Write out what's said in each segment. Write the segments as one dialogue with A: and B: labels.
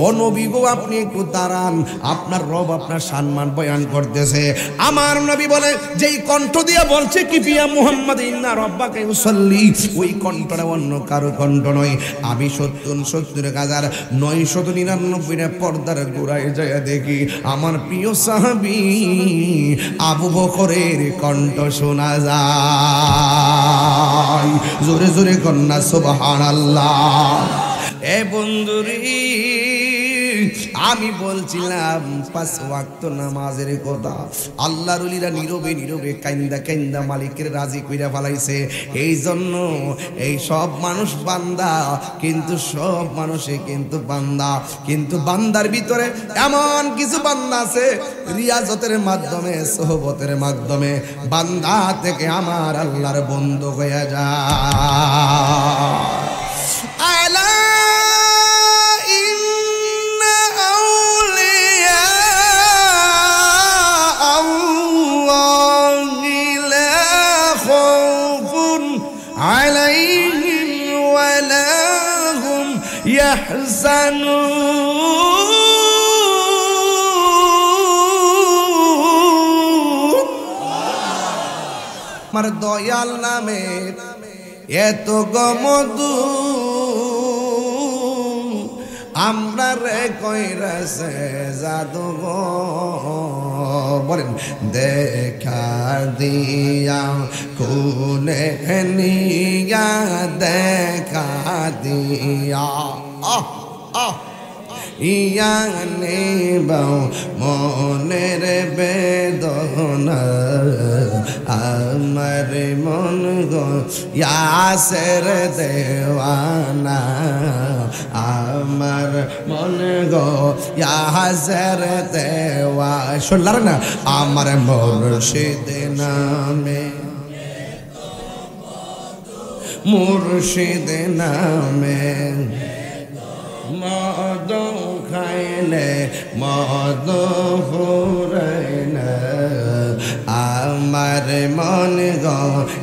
A: ও নবী গো আপনি একটু দাঁড়ান, আপনার রব আপনার সম্মান বয়ান করতেছে। আমার নবী বলে যেই কণ্ঠ দিয়ে বলছে কি পিয়া মুহাম্মদ ইন্না রব্বাকা ইউসাল্লি, ওই কণ্ঠটা অন্য কারো কণ্ঠ নয়। আমি 70,999 পর্দার গোড়ায় যায় দেখি আমার প্রিয় সাহাবী আবু বকরের কণ্ঠ শোনা যায়। জোরে জোরে কন্যা সুবহানাল্লাহ। এ বন্ধুরি আমি বলছিলাম 5 ওয়াক্ত নামাজের কথা। আল্লাহর ওলিরা নীরবে নীরবে কাইন্দা কাইন্দা মালিকের রাজি কইরা ফেলাইছে। এই জন্য এই সব মানুষ বান্দা, কিন্তু সব মানুষে কিন্তু বান্দা, কিন্তু বান্দার ভিতরে এমন কিছু বান্দা আছে রিয়াজতের মাধ্যমে সোহবতের মাধ্যমে বান্দা থেকে আমার আল্লাহর বন্ধু হয়ে যায়। আমার দয়াল নামে এত গমদু আমরা রে কইরাছে জাদু গো, বলেন দেখা দিয়া কোনে নিয়া দেখা দিয়া ইয়ানে বাউ মনের বেদনা আমার মন গো ইয়াসের দেওয়ানা, আমার মন গো ইয়াসের দেওয়া। শুনলার না আমার মুর্শিদ নামে, মুর্শিদ নামে মদ খাইলে মদ ফুরাইলে আমার মন গো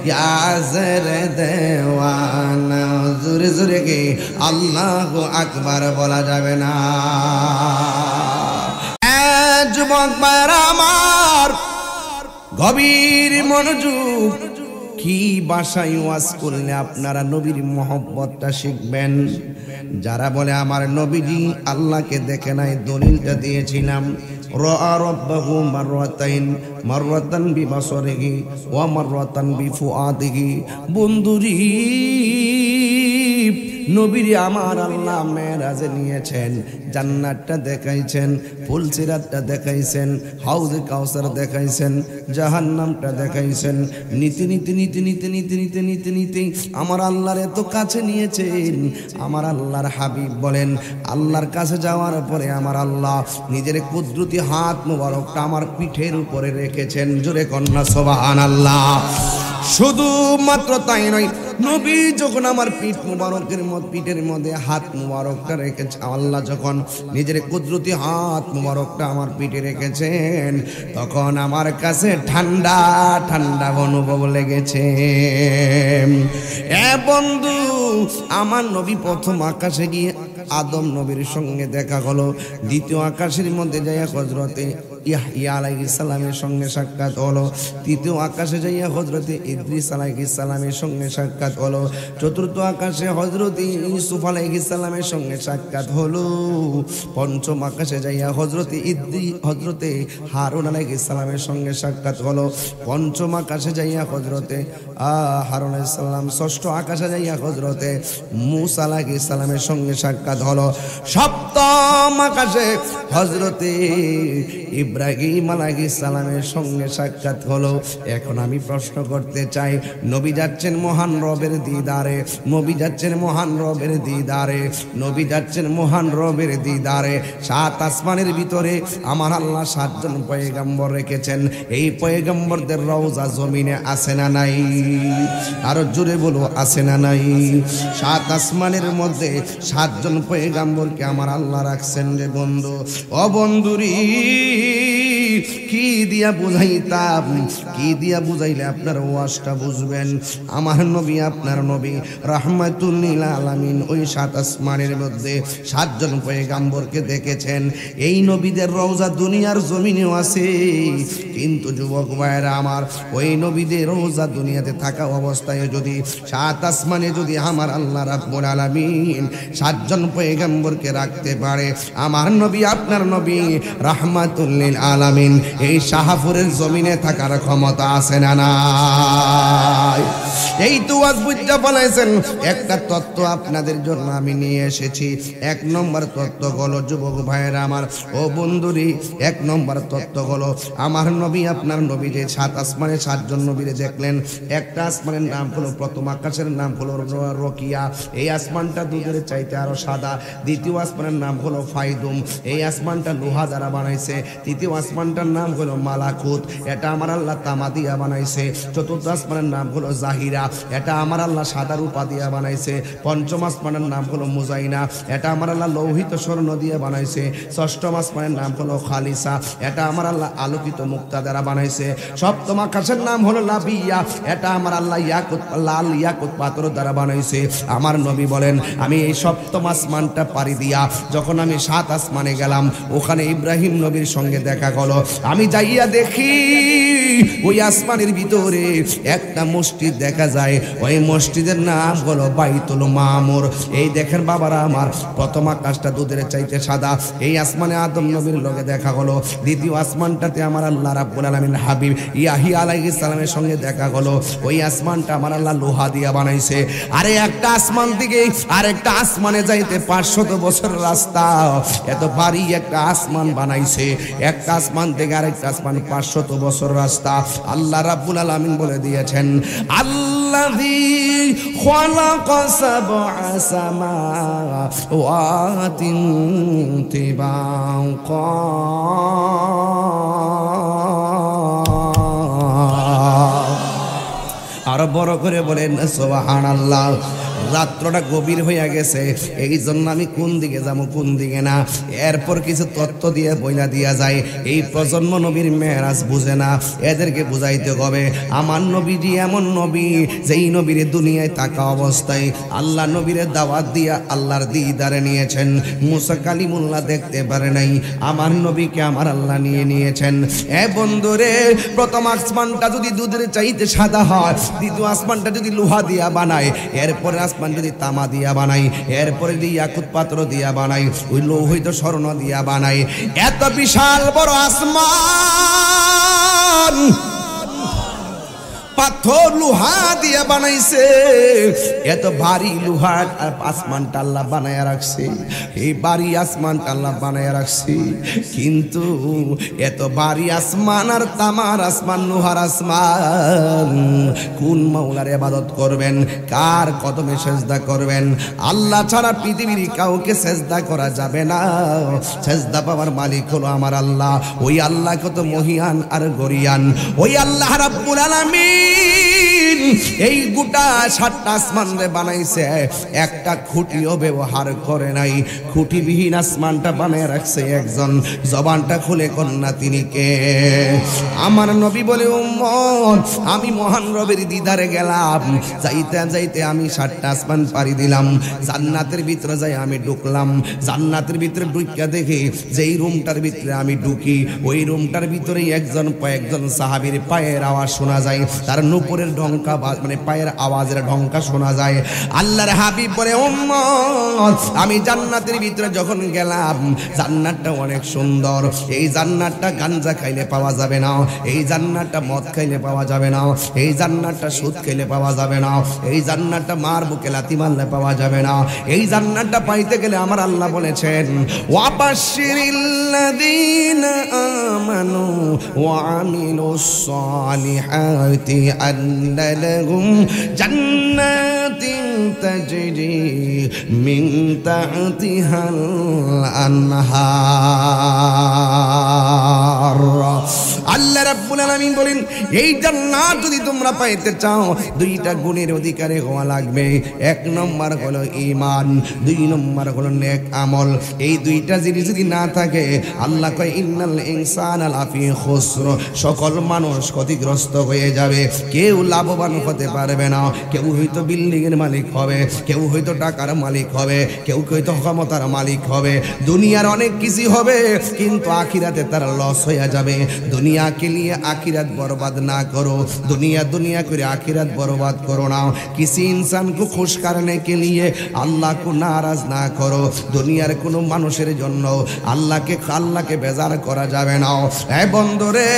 A: ইয়াসের দেওয়ানা। জোরে জোরে কি আল্লাহু আকবার বলা যাবে না? যুবক ভাইরা আমার গভীর মনোযোগ, কি ভাষায় ওয়াজ করলে আপনারা নবীর মহব্বতটা শিখবেন? যারা বলে আমার নবীজি আল্লাহকে দেখে নাই, দলিলটা দিয়েছিলাম রাআ রাব্বাহু মাররাতাইন, মাররাতান বিবাসরিহি ওয়া মাররাতান বিফুআদিহি। বন্ধুরি নবীর আমার আল্লাহ মেরাজে নিয়েছেন, জান্নাতটা দেখাইছেন, ফুলসিরাতটা দেখাইছেন, হাউজে কাউসার দেখাইছেন, জাহান্নামটা দেখাইছেন। নীতি নীতি নীতি নীতি নীতি নীতি নীতি নীতি আমার আল্লাহর এত কাছে নিয়েছেন। আমার আল্লাহর হাবিব বলেন আল্লাহর কাছে যাওয়ার পরে আমার আল্লাহ নিজের কুদরতি হাত মোবারকটা আমার পিঠের উপরে রেখেছেন। জোরে কন্যা সুবহানাল্লাহ। শুধুমাত্র তাই নয়, নবী যখন আমার পিঠ মুবারকের পিঠের মধ্যে হাত মুবারকটা রেখেছে, আল্লাহ যখন নিজের কুদরতি হাত মুবারকটা আমার পিঠে রেখেছেন, তখন আমার কাছে ঠান্ডা ঠান্ডা অনুভব লেগেছে। এ বন্ধু, আমার নবী প্রথম আকাশে গিয়ে আদম নবীর সঙ্গে দেখা হলো, দ্বিতীয় আকাশের মধ্যে যাইয়া হযরতে ইয়াহইয়া আলাইহিস সালামের সঙ্গে সাক্ষাৎ হলো, তৃতীয় আকাশে যাইয়া হযরতে ইদ্রিস আলাইহিস সালামের সঙ্গে সাক্ষাৎ হলো, চতুর্থ আকাশে হযরতে ইউসুফ আলাইহিস সালামের সঙ্গে সাক্ষাৎ হলো, পঞ্চম আকাশে যাইয়া হযরতে হারুন আলাইহিস সালামের সঙ্গে সাক্ষাৎ হলো, পঞ্চম আকাশে যাইয়া হযরতে হারুন আলাইহিস সালাম, ষষ্ঠ আকাশে যাইয়া হযরতে মূসা আলাইহিস সালামের সঙ্গে সাক্ষাৎ হলো, সপ্তম আকাশে হযরতে ইব্রাহিম আলাইহিস সালামের সঙ্গে সাক্ষাৎ হলো। এখন আমি প্রশ্ন করতে চাই, নবী যাচ্ছেন মহান রবের দিদারে, নবী যাচ্ছেন মহান রবের দিদারে, নবী যাচ্ছেন মহান রবের দিদারে। 7 আসমানের ভিতরে আমার আল্লাহ 7 জন পয়গম্বর রেখেছেন। এই পয়গম্বরদের রওজা জমিনে আছে না নাই? আরো জোরে বলো, আছে না নাই? 7 আসমানের মধ্যে 7 জন পয়গম্বরকে আমার আল্লাহ রাখছেন রে বন্ধু। ও বন্ধুরি, কি দিয়া বুঝাইতাম, কি দিয়া বুঝাইলে আপনার ওয়াজটা বুঝবেন। আমার নবী, আপনার নবী রাহমাতুল লিল আলামিন ওই 7 আসমানের মধ্যে 7 জন পয়গম্বরকে দেখেছেন। এই নবীদের রওজা দুনিয়ার জমিনেও আছে, কিন্তু যুবক ভাইরা আমার, ওই নবীদের রওজা দুনিয়াতে থাকা অবস্থায় যদি 7 আসমানে যদি আমার আল্লাহ রাব্বুল আলামিন 7 জন পয়গম্বরকে রাখতে পারে, আমার নবী, আপনার নবী রাহমাতুল লিল আলামিন এই শাহপুরের জমিনে থাকার ক্ষমতা আছে না নাই? এই তো আজ বুঝতে বলেছেন। একটা তত্ত্ব আপনাদের জন্য আমি নিয়ে এসেছি। 1 নম্বর তত্ত্ব হলো, যুবক ভাইয়েরা আমার, ও বন্ধুরি, 1 নম্বর তত্ত্ব হলো, আমার নবী, আপনার নবী যে 7 আসমানে 7 জন নবীরে দেখলেন। একটা আসমানের নাম হলো, প্রথম আকাশের নাম হলো রকিয়া, এই আসমানটা দুধের চাইতে আরো সাদা। দ্বিতীয় আসমানের নাম হলো ফাইদুম, এই আসমানটা লোহা দ্বারা বানাইছে। তৃতীয় আসমানটার নাম হলো মালাকুত, এটা আমার আল্লাহ তামা দিয়া বানাইছে। চতুর্থ আসমানের নাম হলো জাহিরা, এটা আমার আল্লাহ সাদা রূপা দিয়া বানাইছে। পঞ্চম আসমানের নাম হলো মুজাইনা, এটা আমার আল্লাহ লৌহিত স্বর্ণ দিয়ে বানাইছে। ষষ্ঠম আসমানের নাম হলো খালিসা, এটা আমার আল্লাহ আলোকিত মুক্তা দ্বারা বানাইছে। সপ্তম আকাশের নাম হলো লাবিয়া, এটা আমার আল্লাহ ইয়াকুত, লাল ইয়াকুত পাথর দ্বারা বানাইছে। আমার নবী বলেন, আমি এই সপ্তম আসমানটা পাড়ি দিয়া যখন আমি 7 আসমানে গেলাম, ওখানে ইব্রাহিম নবীর সঙ্গে দেখা হলো। আমি যাইয়া দেখি ওই আসমানের ভিতরে একটা মসজিদ দেখা যায়। ওই মসজিদের নাম হলো বাইতুল মামুর। এই দেখেন বাবারা আমার, প্রথম আকাশটা দুধের চাইতে সাদা, এই আসমানে আদম নবীর লগে দেখা হলো। দ্বিতীয় আসমানটাতে আমার আল্লাহ রাব্বুল আলামিন হাবিব ইয়াহিয়া আলাইহিস সালামের সঙ্গে দেখা হলো। ওই আসমানটা আমার আল্লাহ লোহা দিয়া বানাইছে। আরে একটা আসমান থেকে আরেকটা আসমানে যাইতে 500 বছর রাস্তা, এত ভারী একটা আসমান বানাইছে। একটা আসমান থেকে আরেকটা আসমান 500 বছর রাস্তা। আল্লাহ রাব্বুল আলামিন বলে দিয়েছেন, আল্লাযী খালাকা সাবআ সামাওয়াতিন তিবাকা, আরো বড় করে বলেন সুবহানাল্লাহ। রাত্রটা গভীর হইয়া গেছে, এই জন্য আমি কোন দিকে যাব কোন দিকে না, এরপর কিছু তত্ত্ব দিয়ে বইলা দিয়া যায়। এই প্রজন্ম নবীর মেরাজ বুঝে না, এদেরকে বুঝাইতে হবে। আমার নবীজি এমন নবী, যেই নবীর দুনিয়ায় থাকা অবস্থায় আল্লাহ নবীরে দাওয়াত দিয়া আল্লাহর দিদারে নিয়েছেন। মুসা কালিমুল্লাহ দেখতে পারে নাই, আমার নবীকে আমার আল্লাহ নিয়ে নিয়েছেন। এ বন্ধুরে, প্রথম আসমানটা যদি দুধের চাইতে সাদা হয়, দ্বিতীয় আসমানটা যদি লোহা দিয়া বানায়, এরপরে আসমান যদি তামা দিয়া বানাই, এরপরে যদি ইয়াকুত পাথর দিয়া বানাই, ওই লৌহিত স্বর্ণ দিয়া বানাই, এত বিশাল বড় আসমান পাথর লোহা দিয়ে বানাইছে। এত ভারী লোহার আসমানটা আল্লাহ বানায়া রাখছে, এই ভারী আসমানটা আল্লাহ বানায়া রাখছে। কিন্তু এত ভারী আসমান আর তামার আসমান, লোহার আসমান, কোন মাওলার ইবাদত করবেন, কার কদমে সেজদা করবেন? আল্লাহ ছাড়া পৃথিবীর কাউকে সেজদা করা যাবে না। সেজদা পাওয়ার মালিক হলো আমার আল্লাহ। ওই আল্লাহ কত মহিয়ান আর গরিয়ান। ওই আল্লাহ রাব্বুল আলামিন এই গোটা 7টা আসমান রে বানাইছে, একটা খুঁটিও ব্যবহার করে নাই। খুঁটিবিহীন আসমানটা বানায় রাখছে একজন। জবানটা খুলে কন্যা তিনি কে? আমার নবী বলে, উম্মত, আমি মহান রবের দিদারে গেলাম। যাইতে যাইতে আমি 7টা আসমান পাড়ি দিলাম। জান্নাতের ভিতরে যাই আমি ঢুকলাম। জান্নাতের ভিতরে ঢুকিয়া দেখি যেই রুমটার ভিতরে আমি ঢুকি, ওই রুমটার ভিতরেই একজন সাহাবীর পায়ের আওয়াজ শোনা যায়। তার নুপুরের ঢংকা, মানে পায়ের আওয়াজের ঢংকা শোনা যায়। আল্লাহর হাবিব বলে, উম্মত, আমি জান্নাতের ভিতরে যখন গেলাম, জান্নাতটা অনেক সুন্দর। এই জান্নাতটা গাঞ্জা খাইলে পাওয়া যাবে না, এই জান্নাতটা মদ খাইলে পাওয়া যাবে না, এই জান্নাতটা সুদ খাইলে পাওয়া যাবে না, এই জান্নাতটা মার বুকে লাথি মারলে পাওয়া যাবে না। এই জান্নাতটা পাইতে গেলে আমার আল্লাহ বলেছেন, ওয়াবাশশিরিল্লাযীনা আমানু ওয়া আমিলুস সালিহাতি আন্না লাহুম জান্নাতিন তাজরি মিন তাহতিহাল আনহার। আল্লাহ রাব্বুল রাব্বুল আলামিন বলেন এই জান্নাত যদি তোমরা পাইতে চাও দুইটা গুণের অধিকারী হওয়া লাগবে। এক নম্বর হলো ঈমান, দুই নম্বর হলো নেক আমল। এই দুইটা জিনিস যদি না থাকে আল্লাহ কয় ইন্নাল ইনসানা লাফি খুসর, সকল মানুষ ক্ষতিগ্রস্ত হয়ে যাবে, কেউ লাভবান হতে পারবে না। কেউ হয়তো বিল্ডিং এর মালিক হবে, কেউ হয়তো টাকার মালিক হবে, কেউ হয়তো ক্ষমতার মালিক হবে, দুনিয়ার অনেক কিছু হবে, কিন্তু আখিরাতে তার লস হয়ে যাবে। দুনিয়াকে নিয়ে আখিরাত বরবাদ না করো, দুনিয়া দুনিয়া করে आखिरत बर्बाद करो ना। किसी इंसान को खुश करने के लिए अल्लाह को नाराज ना करो। दुनियार कोनो मानुषेर जन्य अल्लाह के बेजार करा जाबे ना। ए बंधुरे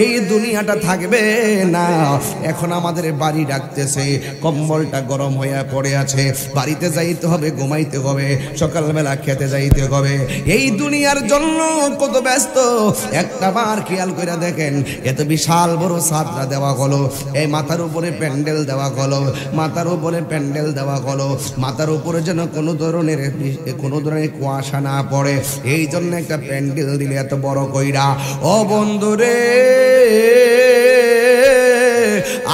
A: এই দুনিয়াটা থাকবে না। এখন আমাদের বাড়ি ডাকতেছে, কম্বলটা গরম হয়ে পড়ে আছে, বাড়িতে যাইতে হবে, ঘুমাইতে হবে, সকালবেলা খেতে যাইতে হবে। এই দুনিয়ার জন্য কত ব্যস্ত একটা বার খেয়াল করে দেখেন। এত বিশাল বড় ছাদটা দেওয়া হলো, এই মাথার উপরে প্যান্ডেল দেওয়া হলো, মাথার উপরে প্যান্ডেল দেওয়া হলো, মাথার উপরে যেন কোনো ধরনের কুয়াশা না পড়ে, এই জন্য একটা প্যান্ডেল দিলে এত বড় কইরা। ও বন্ধুরে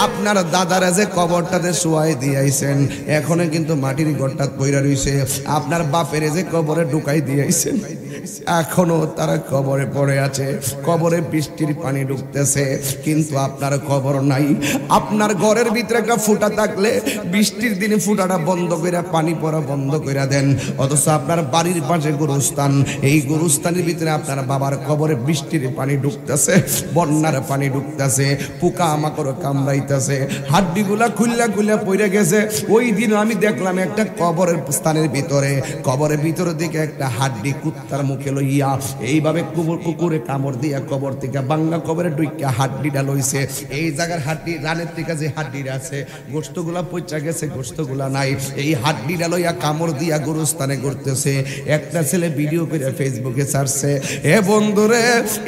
A: আপনার দাদারা যে কবরটাতে শুয়াই দিয়েছেন এখনো কিন্তু মাটির ঘরটা পইরা রইছে। আপনার বাপের যে কবরে ঢুকাই দিয়েছেন এখনো তারা কবরে পড়ে আছে, কবরে বৃষ্টির পানি ঢুকতেছে, কিন্তু আপনার কবর নাই। আপনার ঘরের ভিতরে একটা ফুটা থাকলে বৃষ্টির দিনে ফুটাটা বন্ধ করে পানি পড়া বন্ধ করে দেন, অথচ আপনার বাড়ির পাশে গুরুস্থান, এই গুরুস্থানের ভিতরে আপনার বাবার কবরে বৃষ্টির পানি ঢুকতেছে, বন্যার পানি ঢুকতেছে, পোকা মাকড় কামড়াইতেছে, হাড্ডিগুলা খুললা খুললা পড়ে গেছে। ওই দিন আমি দেখলাম একটা কবরের স্থানের ভিতরে, কবরের ভিতরে দিকে একটা হাড্ডি কুত্তার মুখে লইয়া এইভাবে কুকুরে কামড় দিয়া কবর থেকে বাংলা কবরে ঢুইকা হাড্ডিটা লইছে। এই জায়গার হাড্ডি রানের থেকে যে হাড্ডিটা আছে গোশতগুলা পচা গেছে, গোশতগুলা নাই, এই হাড্ডিটা লইয়া কামড় দিয়া গুরুস্থানে করতেছে। একটা ছেলে ভিডিও করে ফেসবুকে ছাড়ছে, এ বন্ধুরে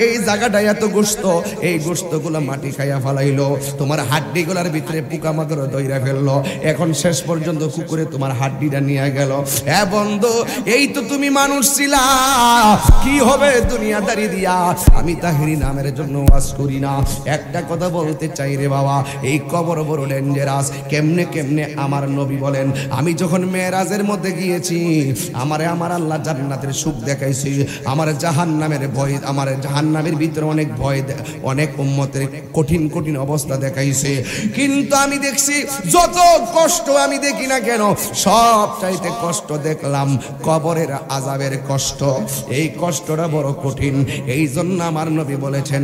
A: এই জায়গাটা এত গোশত, এই গোশতগুলা মাটি খাইয়া ফেলাইলো, তোমার হাড্ডিগুলার ভিতরে পোকামাকড় দইরা ফেললো, এখন শেষ পর্যন্ত কুকুরে তোমার হাড্ডিটা নিয়ে গেল। এ বন্ধু এই তো তুমি মানুষ ছিলা, কি হবে দুনিয়াদারি দিয়া? আমি তাহিরি নামের জন্য ওয়াজ করি না, একটা কথা বলতে চাই রে বাবা, এই কবর বড় ডেঞ্জারাস। কেমনে কেমনে আমার নবী বলেন, আমি যখন মেরাজের মধ্যে গিয়েছি আমার আল্লাহ জান্নাতের সুখ দেখাইছি, আমার জাহান্নামের ভয়, আমার জাহান্নামের ভিতরে অনেক ভয়, অনেক উম্মতের কঠিন কঠিন অবস্থা দেখাইছে, কিন্তু আমি দেখছি যত কষ্ট আমি দেখি না কেন সব চাইতে কষ্ট দেখলাম কবরের আযাবের কষ্ট। এই কষ্টটা বড় কঠিন, এই জন্য আমার নবী বলেছেন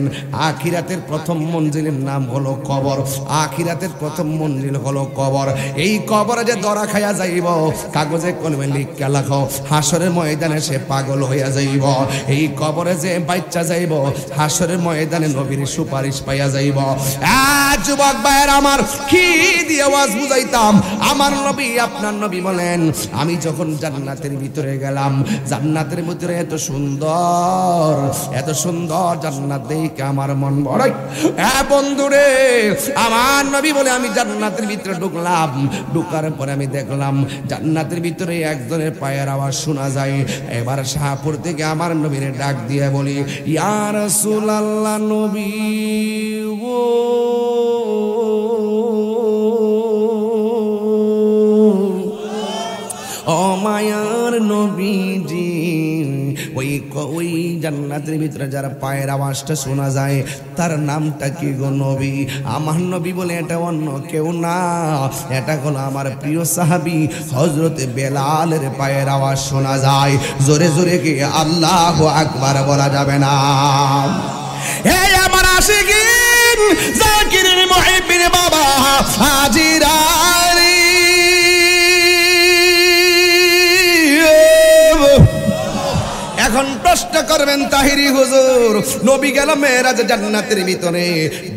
A: আখিরাতের প্রথম মঞ্জিলের নাম হলো কবর, আখিরাতের প্রথম মঞ্জিল হলো কবর। এই কবরে যে ধরা খাইয়া যাইব, কাগজে কলমে লিখা লাখো, হাসরের ময়দানে সে পাগল হইয়া যাইব। এই কবরে যে বাচ্চা যাইব, হাসরের ময়দানে নবীর সুপারিশ পাইয়া যাইব। যুবক ভাইয়ের আমার কি দিয়ে ওয়াজ বুঝাইতাম, আমার নবী আপনার নবী বলেন আমি যখন জান্নাতের ভিতরে গেলাম, জান্নাতের ভিতরে এত সুন্দর জান্নাত দেখে আমার মন বড়। বন্ধুরে আমার নবী বলে আমি জান্নাতের ভিতরে ঢুকলাম, ঢুকার পরে আমি দেখলাম জান্নাতের ভিতরে একজনের পায়ের আওয়াজ শোনা যায়। এবার শাহপুর থেকে আমার নবীরে ডাক দিয়ে বলি, ইয়া রাসূলুল্লাহ নবী গো, ও মায়ার নবীজি, ওই জান্নাতের ভিতরে যারা পায়ের আওয়াজটা শোনা যায় তার নামটা কি গো নবী? আমার নবী বলে এটা অন্য কেউ না, এটা হলো আমার প্রিয় সাহাবী হযরত বেলালের পায়ের আওয়াজ শোনা যায়। জোরে জোরে কি আল্লাহু আকবার বলা যাবে না? হে আমার আশিকিন জাকিরিন মুহিব্বিন বাবা হাজিরারি, এখন প্রশ্ন করবেন তাহিরি হুজুর, নবী গেল মেরাজে জান্নাতের ভিতরে,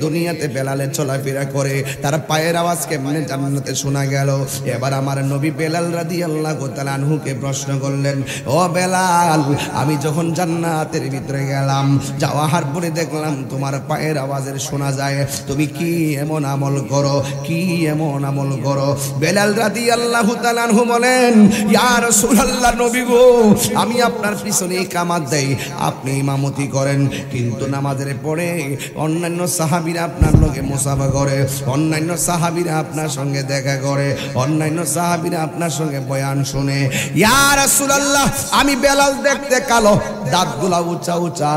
A: দুনিয়াতে বেলালে চলাফেরা করে, তার পায়ের আওয়াজ কেমনে জান্নাতে শোনা গেল? এবার আমার নবী বেলাল রাদিয়াল্লাহু তাআলা আনহুকে প্রশ্ন করলেন, ও বেলাল আমি যখন জান্নাতের ভিতরে গেলাম, যাওয়ার পরে দেখলাম তোমার পায়ের আওয়াজের শোনা যায়, তুমি কি এমন আমল করো, কি এমন আমল করো? বেলাল রাদিয়াল্লাহু তাআলা আনহু বলেন, ইয়া রাসূলুল্লাহ নবী গো, আমি আপনার পিছনে কামাত দেই, দেই, আপনি ইমামতি করেন। কিন্তু নামাজের পরে অন্যান্য সাহাবীরা আপনার লগে মুসাফা করে, অন্যান্য সাহাবীরা আপনার সঙ্গে দেখা করে, অন্যান্য সাহাবীরা আপনার সঙ্গে বয়ান শুনে। ইয়া রাসূলুল্লাহ, আমি বেলাল দেখতে কালো, দাঁতগুলা উঁচা উঁচা,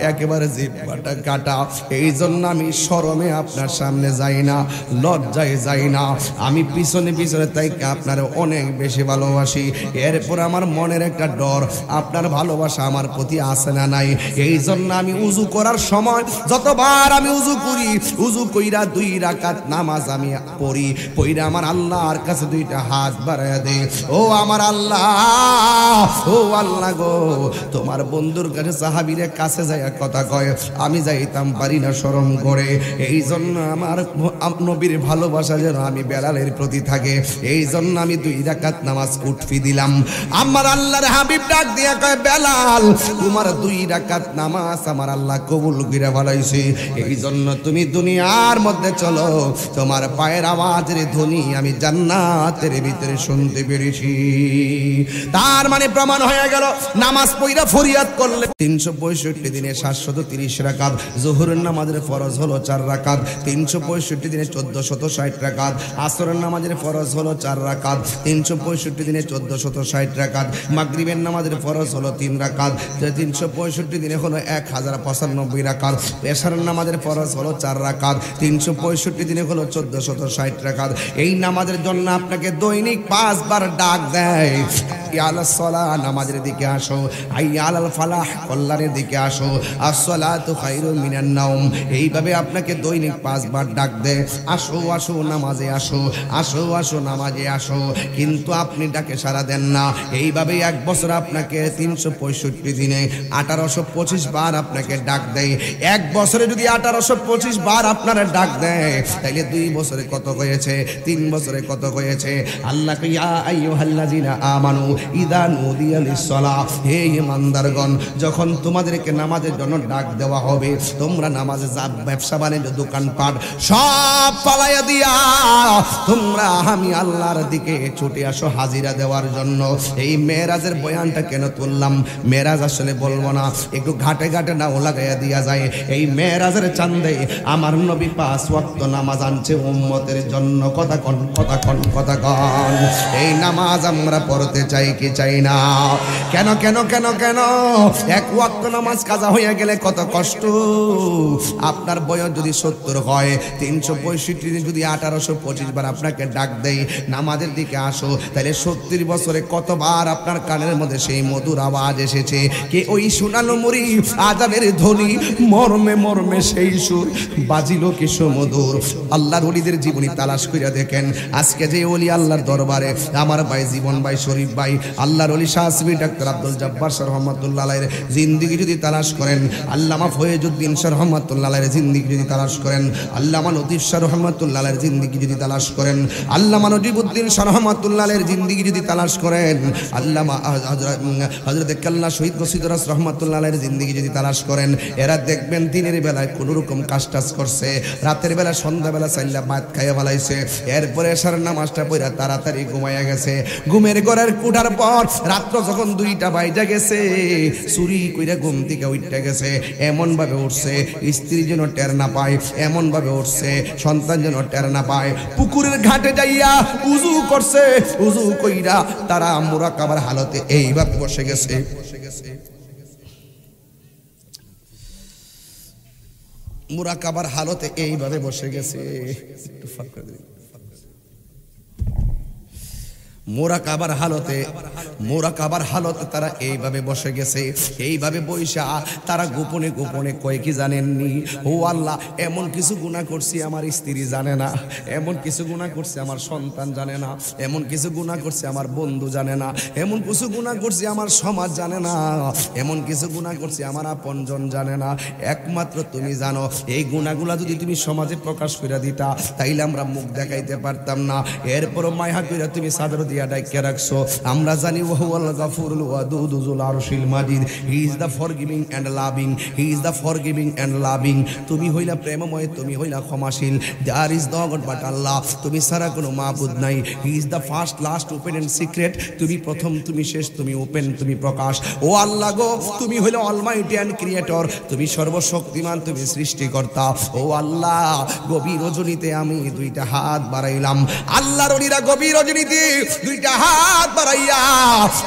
A: একেবারে জিহ্বাটা কাটা, এই জন্য আমি শরমে আপনার সামনে যাই না, লজ্জায় যাই না। আমি পিছনে পিছনে তাই আপনার অনেক বেশি ভালোবাসি। এরপর আমার মনের একটা ডর, আপনার ভালোবাসা আমার প্রতি আসে না নাই। এই জন্য আমি উজু করার সময় যতবার আমি উজু করি, উজু কইরা 2 রাকাত নামাজ আমি পড়ি, পড়িরা আমার আল্লাহর কাছে 2টা হাত বাড়ায়া দেই। ও আমার আল্লাহ, ও আল্লাহ গো, তোমার বন্ধুর কাছে সাহাবীর কাছে যায় কথা কয়, আমি যাইতাম পারি না শরম করে। এই জন্য আমার নবীর ভালোবাসা যেন আমি বেলালের প্রতি থাকে, এই জন্য আমি 2 রাকাত নামাজ উঠফি দিলাম। আমার আল্লাহর হাবিব ডাক দিয়া কয়, বেলাল, তোমার 2 রাকাত নামাজ আমার আল্লাহ কবুল করে ফেলাইছে। এই জন্য তুমি দুনিয়ার মধ্যে চলো, তোমার পায়ের আওয়াজের ধ্বনি আমি জান্নাতের ভিতরে শুনতে পেরেছি। তার মানে প্রমাণ হয়ে গেল, নামাজ পড়া ফরিয়াদ করলে 365 দিনে 730 রাকাত, যোহরের নামাজের ফরজ হলো 4 রাকাত, 365 দিনে 1460 রাকাত, আসরের নামাজের ফরজ হলো 4 রাকাত, 365 দিনে 1460 রাকাত, মাগরিবের নামাজের ফরজ হলো 3 রাকাত, 365 দিনে হলো 1095 রাকাত, এশারের নামাজের ফরজ হলো 4 রাকাত, 365 দিনে হলো 1460 রাকাত। এই নামাজের জন্য আপনাকে দৈনিক 5 বার ডাক দেয়, আলাস সালাহ, নামাজের দিকে আসো, হাইয়া আলাল ফালাহ, কল্যাণের দিকে আসো, আসসালাতু খায়রুম মিনান নাওম। এইভাবে আপনাকে দৈনিক 5 বার ডাক দেয়, আসো আসো নামাজে আসো, আসো আসো নামাজে আসো। কিন্তু আপনি ডাকে সাড়া দেন না। এইভাবে 1 বছর আপনাকে 365 দিনে 1825 বার আপনাকে ডাক দেয়। 1 বছরে যদি 1825 বার আপনারা ডাক দেয়, তাইলে 2 বছরে কত হয়েছে, 3 বছরে কত হয়েছে। আল্লাহ কয়, ইয়া আইয়ুহাল্লাযিনা আমানু ইযা নুদিয়া লিস-সালাহ, হে ঈমানদারগণ, যখন তোমাদেরকে নামাজের জন্য ডাক দেওয়া হবে, তোমরা নামাজে যা, ব্যবসা বাণিজ্য, দোকানপাট সব পালাইয়া দিয়া তোমরা আমি আল্লাহর দিকে ছুটে আসো হাজিরা দেওয়ার জন্য। এই মেরাজের বয়ানটা কেন তুললাম? মেরাজ আসলে বলবো না, একটু ঘাটে ঘাটে নাও লাগাইয়া দিয়া যায়। এই মেরাজের চাঁদে আমার নবী 5 ওয়াক্ত নামাজ আনছে উম্মতের জন্য। কথা কন, কথা কন, কথা কন। এই নামাজ আমরা পড়তে চাই কি চাই না? কেন কেন কেন কেন? 1 ওয়াক্ত নামাজ কাজা হইয়া গেলে কত কষ্ট। আপনার বয়স যদি 70 হয়, 365 দিন যদি 1825 বার আপনাকে ডাক দেই নামাজের দিকে আসো, তাহলে 70 বছরে কতবার আপনার কানের মধ্যে সেই মধুর আওয়াজ এসেছে? কে ওই শোনালো মুরি আজানের ধ্বনি, মর্মে মর্মে সেই সুর বাজিল কি সুমধুর। আল্লাহর ওলিদের জীবনী তালাশ কইরা দেখেন। আজকে যে ওলি আল্লাহর দরবারে, আমার ভাই জীবন ভাই, শরীফ ভাই, আল্লাহর ওলি শাহসবি ডাক্তার আব্দুল জব্বার শাহ রহমাতুল্লাহ আলাইহির জিন্দেগি যদি তালাশ করেন, আল্লামা ফয়েজউদ্দিন শাহ রহমাতুল্লাহ আলাইহির জিন্দেগি যদি তালাশ করেন, আল্লামা লতিফ শাহ রহমাতুল্লাহ আলাইহির জিন্দেগি যদি তালাশ করেন, আল্লামা নজিবউদ্দিন শাহ রহমাতুল্লাহ আলাইহির জিন্দেগি যদি তালাশ করেন, আল্লামা হযরত কাল্লা শহীদ গসিদরাস রহমাতুল্লাহ আলাইহির জিন্দেগি যদি তালাশ করেন, এরা দেখবেন দিনের বেলায় কোনো রকম কাজ টাজ করছে, রাতের বেলা সন্ধ্যাবেলা চাইলা ভাত খাইয়া ফেলাইছে, এরপরে এশার নামাজটা পড়া তাড়াতাড়ি ঘুমাইয়া গেছে। ঘুমের ঘরের কুঠার পর রাত্র যখন 2টা বাইজা গেছে, চুরি কইরা ঘুম থেকে উঠতে গেছে, এমন ভাবে উঠছে স্ত্রী যেন টের না পায়, এমন ভাবে উঠছে সন্তান যেন টের না পায়। পুকুরের ঘাটে যাইয়া উজু করছে, উজু কইরা তারা মুরাকাবার হালতে এইভাবে বসে গেছে। মুরাকাবার হালতে এইভাবে বসে গেছে। একটু ফাঁক করে দিন। মোরাকাবার হালতে তারা এইভাবে বসে গেছে। এইভাবে বৈশা তারা গোপনে গোপনে কয় কি জানেননি? ও আল্লাহ, এমন কিছু গুনাহ করছি আমার স্ত্রী জানে না, এমন কিছু গুনাহ করছি আমার সন্তান জানে না, এমন কিছু গুনাহ করছি আমার বন্ধু জানে না, এমন কিছু গুনাহ করছি আমার সমাজ জানে না, এমন কিছু গুনাহ করছি আমার আপনজন জানে না, একমাত্র তুমি জানো। এই গুনাহগুলা যদি তুমি সমাজে প্রকাশ করে দিতা, তাইলে আমরা মুখ দেখাইতে পারতাম না। এরপরও মায়া কইরা তুমি চাদর দিয়ে দিয়া ডাইকা রাখছো। আমরা জানি ওয়াহুয়াল গাফুরুল ওয়াদুদ যুল আরশিল মাজিদ, he is the forgiving and loving, he is the forgiving and loving. তুমি হইলা প্রেমময়, তুমি হইলা ক্ষমাশীল। There is no God but Allah, তুমি ছাড়া কোনো মাবুদ নাই। He is the first, last, open and secret. তুমি প্রথম, তুমি শেষ, তুমি ওপেন, তুমি প্রকাশ। ও আল্লাহ গো, তুমি হইলা অলমাইটি এন্ড ক্রিয়েটর, তুমি সর্বশক্তিমান, তুমি সৃষ্টিকর্তা। ও আল্লাহ, গভীর রজনীতে আমি দুইটা হাত বাড়াইলাম। আল্লাহর ওলিরা গভীর রজনীতে দুইটা হাত বাড়াইয়া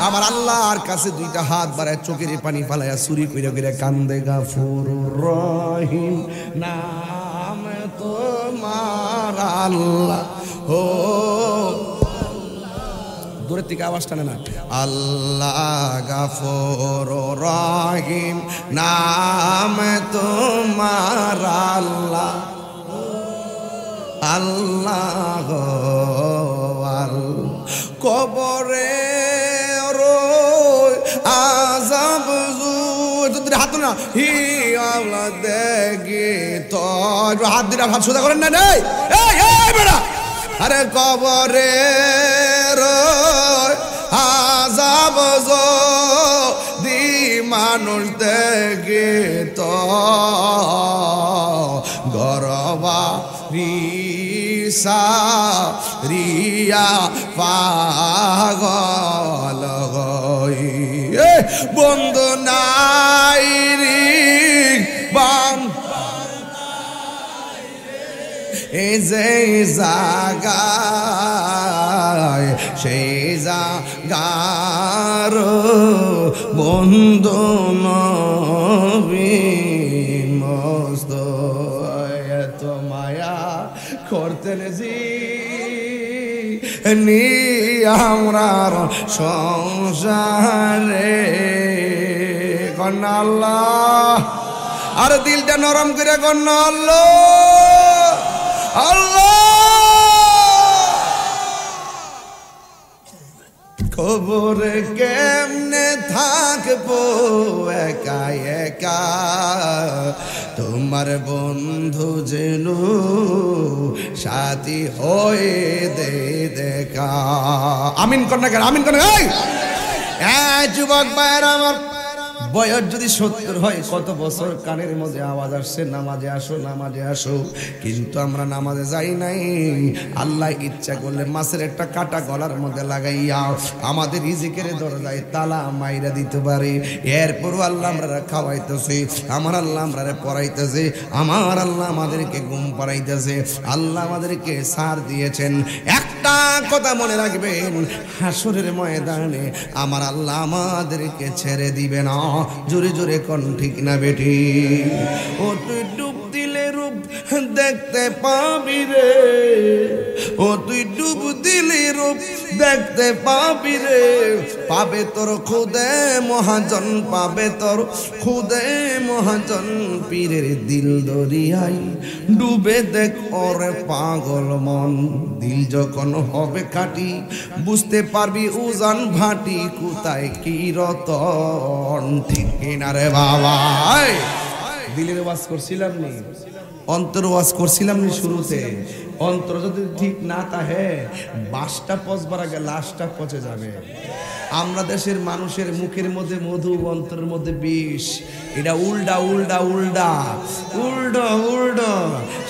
A: আমার আল্লাহর কাছে দুইটা হাত বাড়ায় চোখের পানি ফালাইয়া চুরি কইরা কইরা কান্দে। গাফুরুর রহিম নাম তোমার আল্লাহ, ও দূরের থেকে আওয়াজ টানে না। আল্লাহ গাফুরুর রহিম নাম তোমার আল্লাহ, আল্লাহ কবরে আযাব হাত না হি আল্লাহ দেখি তো হাত দিরা হাত সোজা করেন না। নেই এই বেড়া, আরে কবরে আযাব দি মানুষ দেখি তো গরবা রিসা রিয়া পাগল হই বন্ধু নাই রে বাম এই যে জাগায় সেই জাগার বন্ধু নবী মস্ত এত মায়া করতেন জি নি আমরার সংসারে কন্যা আল্লাহ। আর দিলটা নরম করে কন্যা আল্লাহ, আল্লাহ। কবরে কেমনে থাকবো একা একা, তোমার বন্ধু যেন সাথী হয়ে দে দেখা। আমিন কর না কেন, আমিন কর না। যুবক ভাইয়ের আমার, বয়স যদি 70 হয়, কত বছর কানের মধ্যে আওয়াজ আসছে নামাজে আসো, নামাজে আসো, কিন্তু আমরা নামাজে যাই নাই। আল্লাহ ইচ্ছা করলে মাছের একটা কাটা গলার মধ্যে লাগাইয়া আমাদের রিজিকের দরজায় তালা মাইরা দিতে পারে। এরপরও আল্লাহ আমরা খাওয়াইতেছে, আমার আল্লাহ আমরা পড়াইতেছে, আমার আল্লাহ আমাদেরকে ঘুম পাড়াইতেছে, আল্লাহ আমাদেরকে সার দিয়েছেন। একটা কথা মনে রাখবেন, হাসরের ময়দানে আমার আল্লাহ আমাদেরকে ছেড়ে দিবে না। জোরে জোরে কোন ঠিক না বেটি? ও তুই ডুব দিলে রূপ দেখতে পাবি রে, ও তুই ডুব দিলে রূপ দেখতে পাবি রে। পাবে তোর খুদে মহাজন, পাবে তোর খুদে মহাজন। পীরের দিল দরিয়াই ডুবে দেখ ওরে পাগল মন। দিল যখন হবে খাটি বুঝতে পারবি উজান ভাটি, কোথায় কি রতন। ঠিক কিনা রে বাবা? দিলের ওয়াজ করছিলাম নি, অন্তর ওয়াজ করছিলাম নি শুরুতে। অন্তর যদি ঠিক না থাকে, বাসটা পচবার আগে লাশটা পচে যাবে। আমরা দেশের মানুষের মুখের মধ্যে মধু, অন্তরের মধ্যে বিষ। এটা উল্টা উল্টা উল্টা উল্টো উল্টো।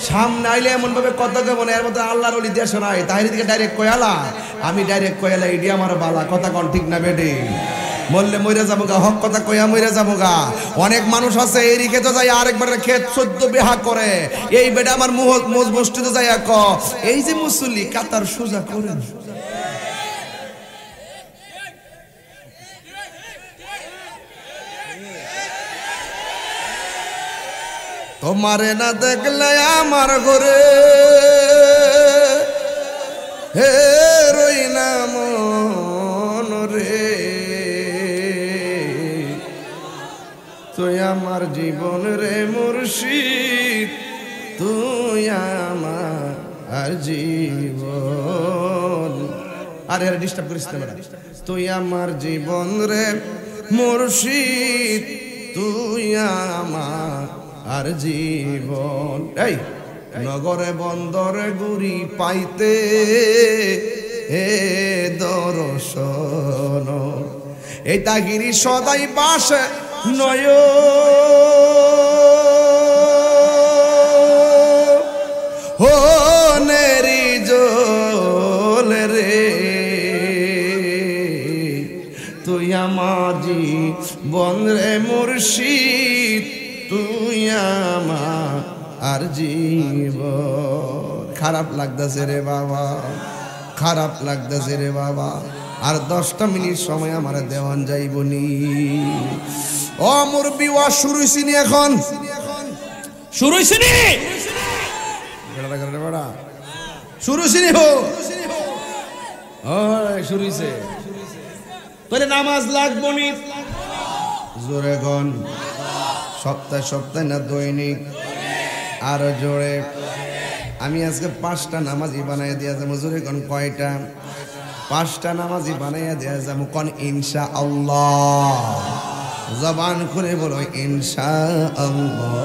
A: সামনে আইলে এমন ভাবে কথা কেমন, এর মধ্যে আল্লাহর ওলি দেশ নাই, তাহির দিকে ডাইরেক্ট কয়ালা, আমি ডাইরেক্ট কয়ালা, এটি আমার বালা। কথা কন ঠিক না বেটে? বললে মইরা যাবো গা, হক কথা কইয়া মইরা যাবো গা। অনেক মানুষ আছে এই খেতে যাই আরেকবার খেত 14 বিহা করে। এই বেটা আমার মোজ বস্তিতে যাই এই যে মুসল্লি কাতার সোজা করেন। তোমারে না দেখলে আমার ঘরে হে রই না মন রে, তুই আমার জীবন রে মুর্শিদ, তুই আমার জীবন। আরে আরে ডিস্টার্ব করিস না, তুই আমার জীবন রে মুর্শিদ, তুই আমার আর জীবন। এই নগরে বন্দরে গুড়ি পাইতে দর্শন এই তাগিরি সদাই পাশে নয় হো নেরি জল রে তুই আমার জীবন রে মুর্শিদ তুই আমার আর জীবন খারাপ লাগতেছে রে বাবা খারাপ লাগতেছে রে বাবা আর 10টা মিনিট সময় আমার দেওয়ান যাইবনি ও মুরবি ওয়া শুরু হইছিনি এখন শুরু হইছিনি বড়া শুরু হইছিনি হো ওই শুরু হইছে তোরে নামাজ লাগবনি জোরে গন সপ্তাহে সপ্তাহে না দৈনিক আর জোরে আমি আজকে 5টা নামাজি বানাই দিয়া যাবো জোরে কোন কয়টা 5টা নামাজি বানাইয়া দিয়া যাবো কোন ইনশাআল্লাহ জবান খুলে বলো ইনশাআল্লাহ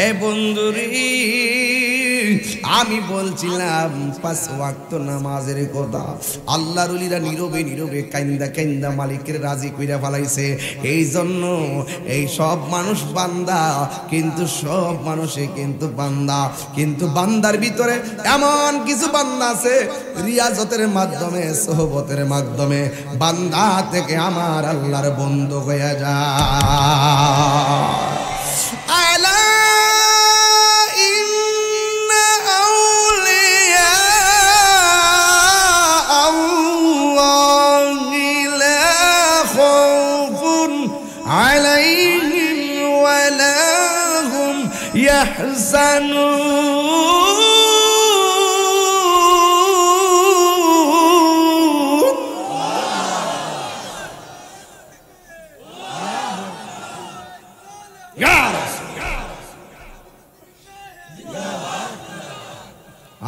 A: এ বন্ধুরি আমি বলছিলাম 5 ওয়াক্ত নামাজের কথা আল্লাহর ওলিরা নীরবে নীরবে কাইন্দা কাইন্দা মালিকের রাজি কইরা ফলাইছে এই জন্য এই সব মানুষ বান্দা কিন্তু সব মানুষে কিন্তু বান্দা কিন্তু বান্দার ভিতরে এমন কিছু বান্দা আছে রিয়াজতের মাধ্যমে সোহবতের মাধ্যমে বান্দা থেকে আমার আল্লাহর বন্ধু হয়ে যায় عليهم ولا هم يحزنون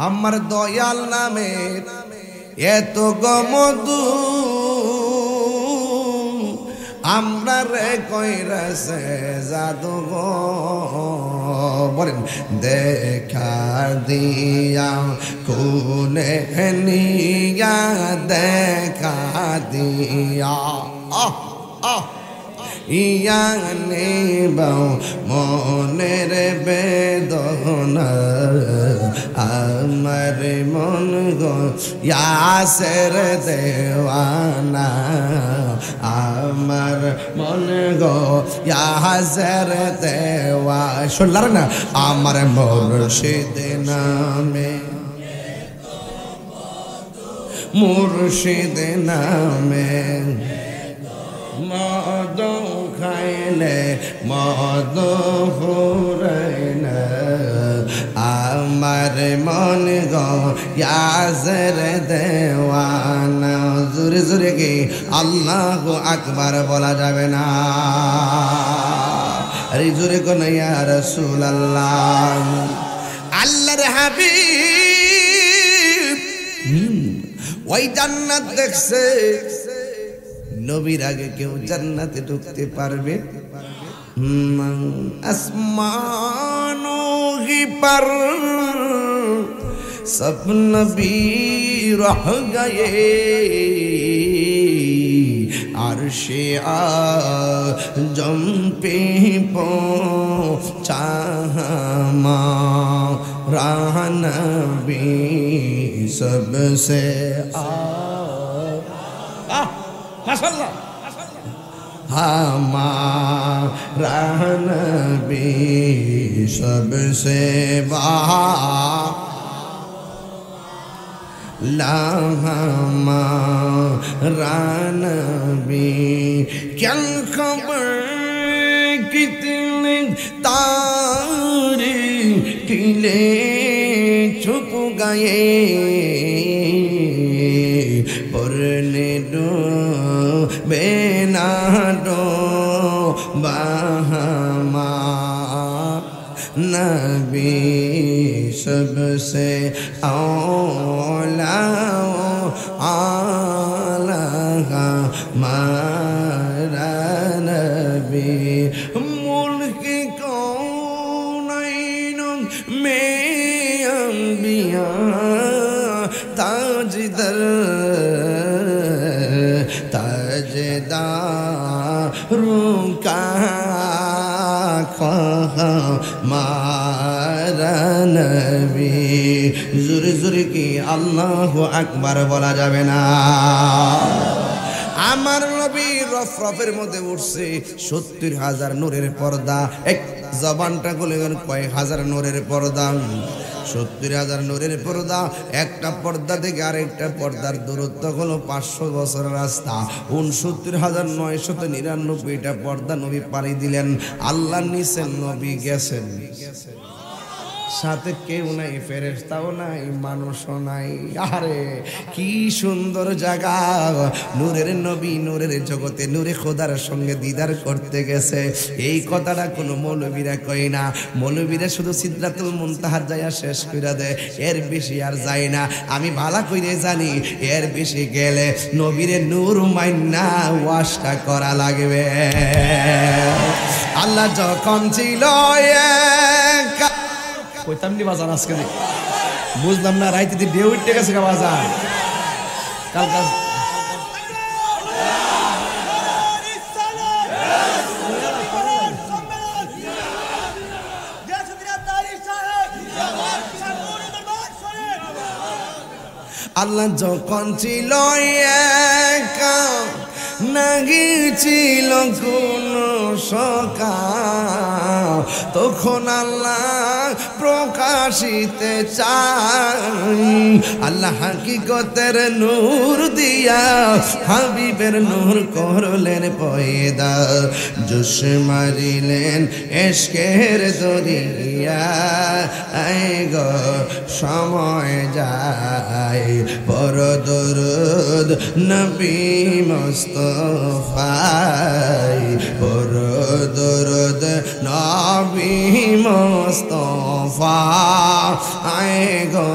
A: আমার দয়াল নামে এত গমদু আমরা রে কইরাছে জাদু গো বলেন দেখা দিয়া কোনে নিয়া দেখা দিয়া ইয়ানে বাউ মনের বেদনা আমার মন গো ইয়াসের দেওয়ানা আমার মন গো ইয়াসের দেওয়া শুনলার না আমার মুর্শিদ নামে মুর্শিদ নামে মদ খাইলে মদ ফুরাইলে আমার মন গো ইয়াসের দেওয়ানা জোরে জোরে কি আল্লাহু আকবার বলা যাবে না আরে জোরে কোন ইয়া রাসূলুল্লাহ আল্লাহর হাবিব ওই জান্নাত দেখছে নবীর আগে কেউ জান্নাতে ঢুকতে পারবে আসমানों की पर सब नबी रह गए अर्शे आज़म पे पहुंचा हमारा नबी सबसे माशाअल्लाह हमारा नबी सबसे हमारा नबी क्या खबर कितने तारे किले छुप गए पढ़ने दो बेना दो बहमा नबी सबसे औला आला हमारा नबी मुल्क कौनैन में अंबिया রুকা মারা নবী। জোরে জোরে কি আল্লাহু আকবার বলা যাবে না? আমার নবী রফরফের মধ্যে উঠছে 70,000 নূরের পর্দা। এক জবানটা খুলে গেল, কয়েক হাজার নূরের পর্দা, 70,000 নূরের পর্দা। একটা পর্দা থেকে আরেকটা পর্দার দূরত্ব হলো 500 বছরের রাস্তা। 69,999টা পর্দা নবী পাড়ি দিলেন। আল্লাহ নিছেন, নবী গেছেন, সাথে কেউ নাই, ফেরেশতাও নাই, মানুষও নাই। আরে কি সুন্দর জায়গা! নূরের নবী নূরের জগতে নূরে খোদার সঙ্গে দিদার করতে গেছে। এই কথাটা কোনো মৌলবীরা কয় না। মৌলবীরা শুধু সিদরাতুল মুনতাহা যায়া শেষ কইরা দেয়, এর বেশি আর যায় না। আমি ভালো কইরে জানি এর বেশি গেলে নবীরে নূর মাইন্না ওয়াশটা করা লাগবে। আল্লাহ যখন ছিল কইতাম নি বাজার, আজকে বুঝলাম না, রাইতে দিয়ে উঠতে গেছে বাজার কালকা। আল্লাহ যখন ছিল একা, নাহি ছিল কোন সকাল, তখন আল্লাহ প্রকাশিতে চাই। আল্লাহ হাকিকতের নূর দিয়া হাবিবের নূর করলেন পয়দা। জোশ মারিলেন এশকের দরিয়া, গো সময় যায় বড় দরুদ নবী মুস্তাফাই, বড় দরুদ নবী মুস্তাফা, গো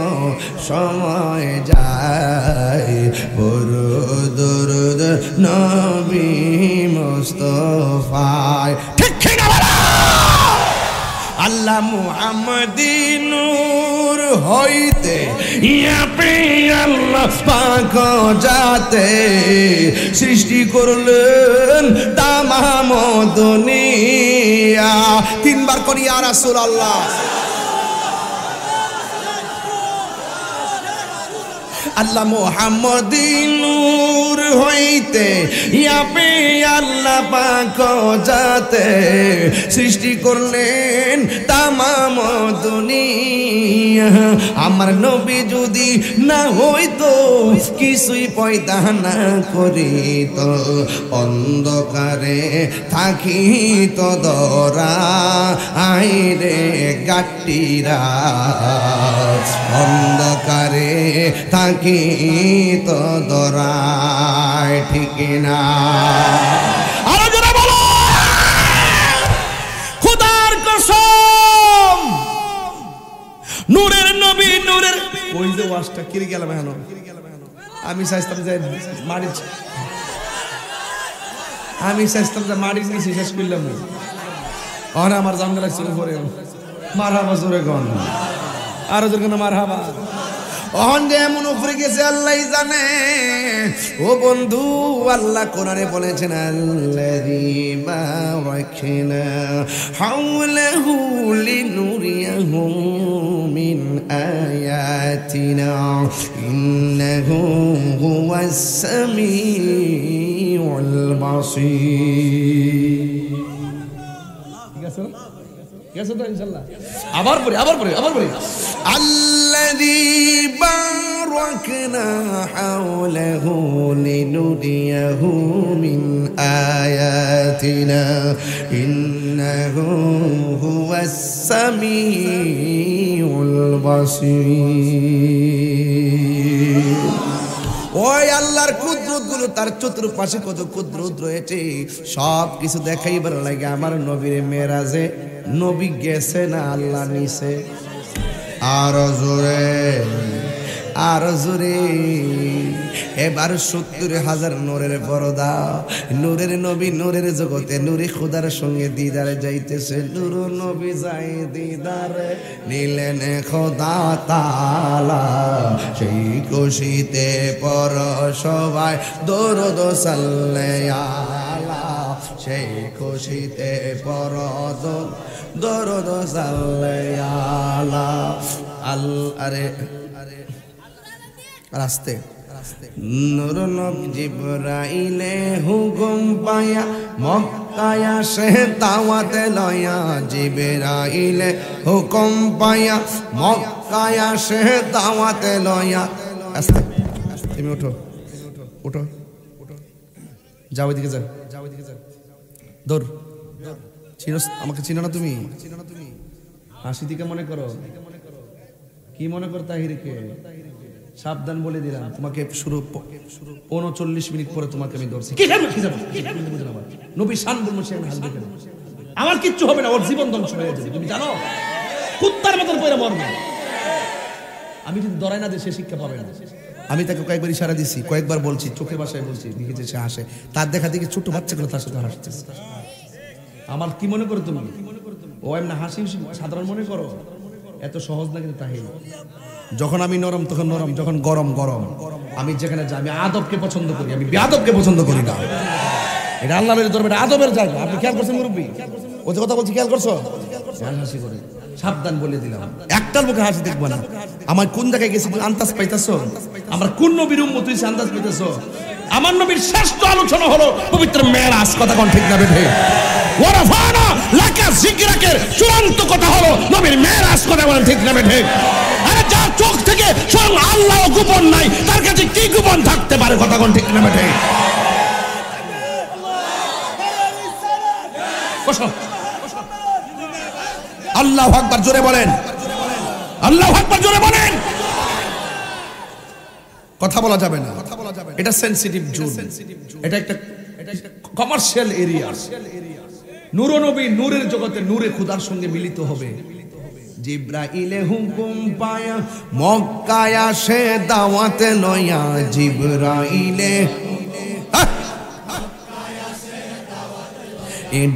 A: সময় যায় বড় দরুদ নবী মুস্তাফাই। ঠিক ঠিক না বলা? আল্লাহ মুহাম্মদি নূর হইতে ইয়াপে আল্লাহ পাক যাতে সৃষ্টি করলেন তামাম দুনিয়া। তিনবার করি ইয়া রাসূলুল্লাহ। আল্লাহ মুহাম্মদি নূর হইতে ইয়াপে আল্লাহ পাক যাতে সৃষ্টি করলেন তামাম দুনিয়া। আমার নবী যদি না হইতো, কিছুই পয়দা না করিত, অন্ধকারে থাকিত দরা আইরে গাট্টিরা, অন্ধকারে থাকিত দরায়। ঠিক না? আরো জোরে বলো, খোদার কসম, নূরের নবী নূরের ওই যে ওয়াজটা কিরে গেলাম এখন। আমি চাইতাম যে মাটির, আমি চাইতাম যে মাটির নিচে শেষ করলাম। আর আমার জানতে লাগছিল পরে মারহাবা জোরে গন, আরো জোরে গন মারহাবা। অহন যে এমন উপরে গেছে আল্লাহ জানে। ও বন্ধু, আল্লাহ কোরআনে বলেছেন আল্লাযী বারাকনা হাওলাহু লিনুরিয়াহু মিন আয়াতিনা ইন্নাহু হুয়াস সামিউল বাসীর। ঠিক আছে? গেছে তো ইনশাআল্লাহ। আবার পড়ি আল্লাযী বারাকনা হাওলাহু লিনুরিয়াহু মিন আয়াতিনা ইন্নাহু হুয়াস সামিউল বাসীর। ওই আল্লাহর কুদরত গুলো তার চতুর্পাশে কত কুদরত রয়েছে, সব কিছু দেখাইবার লাগে আমার নবীর মেরাজে নবী গেছে না আল্লাহ নিছে। আরো জোরে এবার 70,000 নূরের পর্দা, নূরের নবী নূরের জগতে নূরে খোদার সঙ্গে দিদারে যাইতেছে। নূর নবী যাই দিদারে নিলেন খোদা তাআলা, সেই খুশিতে পর সবাই দরুদ সাল্লে আলা সেই খুশিতে পরদ দরদ সাল্লাল্লাহ আল আরে রাস্তে নূর নবী জিবরাইলে হুকুম পায়া মক্কায় আসে দাওয়াতে লয়া জিবরাইলে হুকুম পায়া মক্কায় আসে দাওয়াতে লয়া আস্তে তুমি ওঠো ওঠো যাও এদিকে যাও দৌড় চিনো আমাকে চিনো না তুমি হাসি দিকে মনে করো কি মনে করো তাহিরকে সাবধান বলে দিলাম তোমাকে শুরু 39 মিনিট পরে তোমাকে আমি ধরছি কি যাবো নবী শান বলবো সে হাসবে কেন আমার কিচ্ছু হবে না ওর জীবন ধ্বংস হয়ে যাবে তুমি জানো কুত্তার মতন পয়রা মরবে আমি যদি দরাই না দিই সে শিক্ষা পাবে না আমি তাকে কয়েকবার ইশারা দিছি কয়েকবার বলছি চোখের ভাষায় বলছি দেখেছে সে হাসে তার দেখা দেখে ছোট বাচ্চাগুলো তার সাথে হাসছে আমার কি মনে করো তুমি ও এমনি হাসি সাধারণ মনে করো এত সহজ না কিন্তু তাই যখন আমি নরম তখন নরম যখন গরম গরম আমি যেখানে যাই আমি আদবকে পছন্দ করি আমি বেয়াদবকে পছন্দ করি না এটা আল্লাহর দরবারে আদবের জায়গা আপনি খেয়াল করছেন মুরব্বী ও যে কথা বলছি খেয়াল করছো হাসি করে সাবধান বলে দিলাম একটার মুখে হাসি দেখবো না আমার কোন জায়গায় গেছি তুমি আন্দাজ পাইতেছো আমার কোন নবীর উম্মত হইছে আন্দাজ পাইতেছো আমার নবীর শ্রেষ্ঠ আলোচনা হলো পবিত্র মেরাজ কথা কোন ঠিক না বেঠে ওয়ারাফানা লাকা যিকরাকের চূড়ান্ত কথা হলো নবীর মেরাজ কথা বলেন ঠিক না বেঠে আরে যার চোখ থেকে স্বয়ং আল্লাহ গোপন নাই তার কাছে কি গোপন থাকতে পারে কথা কোন ঠিক না বেঠে বসো আল্লাহু আকবার জোরে বলেন আল্লাহু আকবার জোরে বলেন কথা বলা যাবে না এটা সেনসিটিভ জোন এটা একটা কমার্শিয়াল এরিয়া নূর নবী নূরের জগতে নূরে খোদার সঙ্গে মিলিত হবে জিবরাইলে হুকুম পায়া মক্কায় আসে দাওয়াতে লয়া জিবরাইলে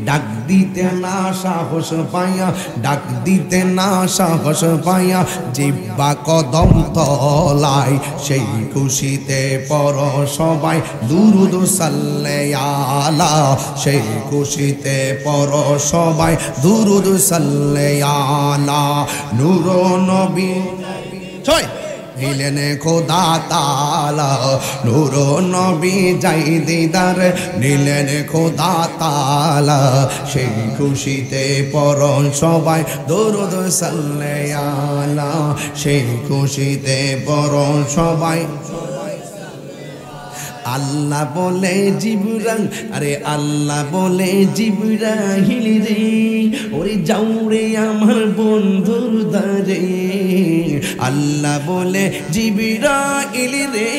A: ডাক দিতে না সাহস পায়া ডাক দিতে না সাহস পায়া জিব্বা কদম তলায় সেই খুশিতে পর সবাই দুরুদ সাল্লাল্লাহ সেই খুশিতে পর সবাই দুরুদ সাল্লাল্লাহ নূর নবী ছয় দিলেন খোদা তাআলা নূর নবী যাই দিদার নিলেন খোদা তাআলা সেই খুশিতে পড়ন সবাই দরুদ সাল্লাল্লাহ সেই খুশিতে পড়ন সবাই আল্লাহ বলে জিবরাইল আরে আল্লাহ বলে জিবরাইল রে ওরে যাও রে আমার বন্ধুর দারে আল্লাহ বলে জিবরাইল রে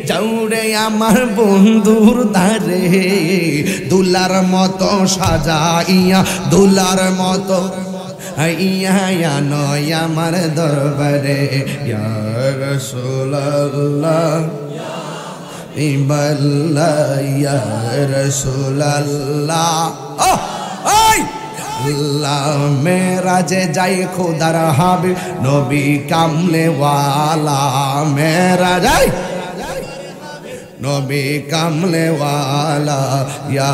A: যাও রে আমার বন্ধুর দারে দুলার মতো সাজাইয়া দুলার মতো ইয়া নয় আমার দরবারে ইয়া রাসূলুল্লাহ ইবাল্লাহ ইয়া রাসূলুল্লাহ আল্লাহ মেরাজে যাই খোদার হাবিব নবী কামলে ওয়ালা মেরাজ নবী কামলে ওয়ালা ইয়া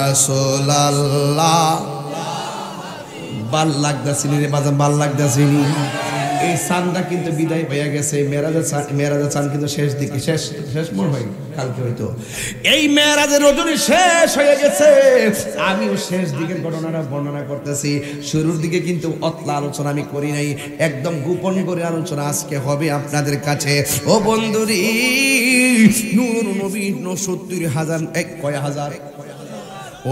A: রাসূলুল্লাহ ভাল লাগতাছিনি রে বাজান ভাল লাগতাছিনি এই চাঁদটা কিন্তু বিদায় হয়ে গেছে মেরাজের চাঁদ কিন্তু শেষ দিকে শেষ মোর হয় কালকে হয়তো এই মেরাজের রজনী শেষ হয়ে গেছে আমিও শেষ দিকের ঘটনাটা বর্ণনা করতেছি শুরুর দিকে কিন্তু অতলা আলোচনা আমি করি নাই একদম গোপন করে আলোচনা আজকে হবে আপনাদের কাছে ও বন্ধুরি নূর নবী 69,000 কয় হাজার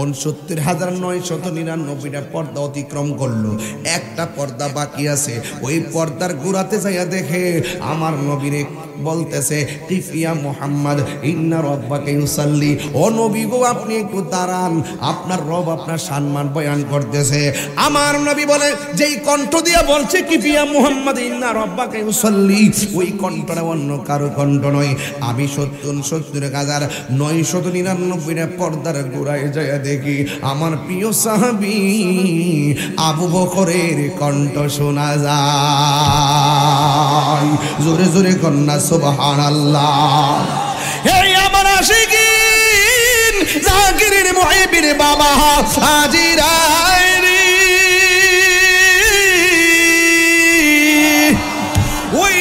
A: 69,999টা পর্দা অতিক্রম করলো একটা পর্দা বাকি আছে ওই পর্দার গোড়াতে যাইয়া দেখে আমার নবীরে বলতেছে কিফিয়া মুহাম্মদ ইন্না রাব্বাকা ইউসাল্লি ও নবী গো আপনি একটু দাঁড়ান আপনার রব আপনার সম্মান বয়ান করতেছে আমার নবী বলে যেই কণ্ঠ দিয়ে বলছে কিফিয়া মুহাম্মদ ইন্না রাব্বাকা ইউসাল্লি ওই কণ্ঠটা অন্য কারো কণ্ঠ নয় আমি 70,999টা পর্দার গোড়ায় যায় দেখি আমার প্রিয় সাহাবী আবু বকরের কণ্ঠ শোনা যায় জোরে জোরে কন্যা সুবহানাল্লাহ এই আমার আশিকিন জাকিরের মুহিবের বাবা হাজিরাইরি ওই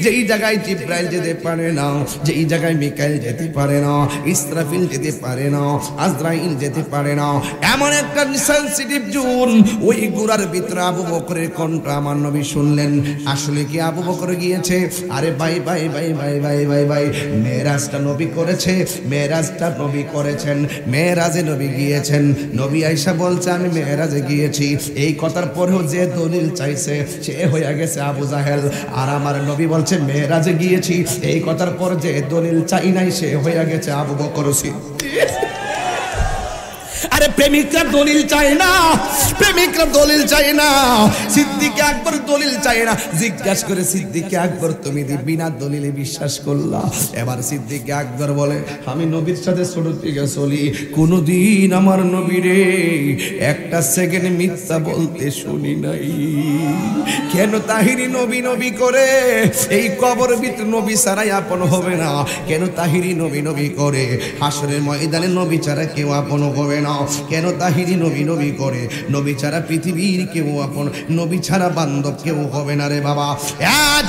A: যেই জায়গায় জিব্রাইল যেতে পারে না, যেই জায়গায় মিকাইল যেতে পারে না, ইসরাফিল যেতে পারে না, আজরাইল যেতে পারে না, এমন একটা সেনসিটিভ জোন, ওই গুড়ার ভিতরে আবু বকরের কণ্ঠ আমার নবী শুনলেন। আসলে কি আবু বকর গিয়েছে? আরে ভাই ভাই ভাই ভাই ভাই ভাই ভাই, মেরাজটা নবী করেছে, মেরাজটা নবী করেছেন, মেরাজে নবী গিয়েছেন। নবী আয়েশা বলছে আমি মেরাজে গিয়েছি। এই কথার পরেও যে দলিল চাইছে সে হয়ে গেছে আবু জাহেল। আর আমার নবী বলছে মেরাজে গিয়েছি, এই কথার পর যে দলিল চাই নাই সে হয়ে গেছে আবু বকর সিদ্দিক। আরে প্রেমিকরা দলিল চায় না, প্রেমিকরা দলিল চায় না, সিদ্দিক আকবর দলিল চায় না। জিজ্ঞাসা করে সিদ্দিক আকবর তুমি বিনা দলিলে বিশ্বাস করলা? এবার সিদ্দিক আকবর বলে আমি নবীর সাথে ছোট থেকে চলি, কোনদিন আমার নবীরে একটা সেকেন্ড মিথ্যা বলতে শুনি নাই। কেন তাহিরি নবী নবী করে? এই কবর ভিতর নবী ছাড়াই আপন হবে না। কেন তাহিরি নবী নবী করে? হাসরের ময়দানে নবী ছাড়া কেউ আপন হবে না। কেন তাহিরি নবী নবী করে? নবী ছাড়া পৃথিবীর কেউ আপন, নবী ছাড়া বান্ধব কেউ হবে না রে বাবা।